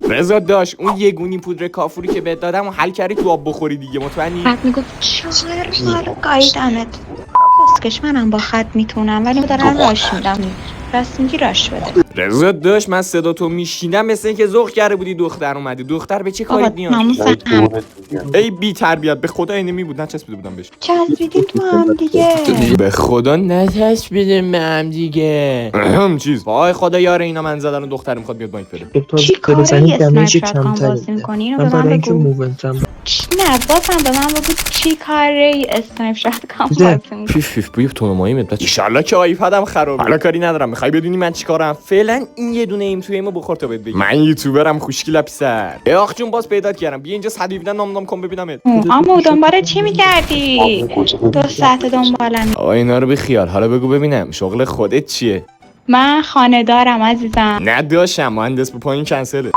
رضا داش اون یه گونی پودر کافوری که بهت دادم و حل کردی تو آب بخوری دیگه مطمئنی؟ بعد میگفت چهار قایدمت بسکش منم با خط میتونم ولی دارم راش میدم راست میگی راش بده. رضا داش من صدا تو میشینم مثل اینکه ذوق کرده بودی دختر اومدی. دختر به چه کاری بابا میاد؟ ناموسم ای بی تربیت به خدا اینه بود نچسبیده بودم بهش. چسبیدین تو هم دیگه. به خدا نچسبیدیم به هم دیگه. چیز وای خدا یاره اینا من زدن و دختر میخواد بیاد بانک بده. چی کاره اسنایپ شاتگان بازی میکنی؟ اینو به من بگو. نه بازم به من بگو چی کاره اسنایپ شاتگان بازی میکنی؟ فیف بوی تونمایی میاد. ان که آیپدم خرابه. حالا کاری ندارم. میخوای بدونی من چیکارم؟ فعلا این یه دونه ایم تو ایمو بخور تا بهت بگم. من یوتیوبرم خوشگل پسر. آخ جون باز پیدات کردم. بیا اینجا 117 نام کن ببینمت. اما دنبال چی میگردی؟ 2 ساعت دنبالم. آ اینا رو بخیال. حالا بگو ببینم شغل خودت چیه؟ من خانه دارم عزیزم. نداشتم مهندس به پایین کنسله.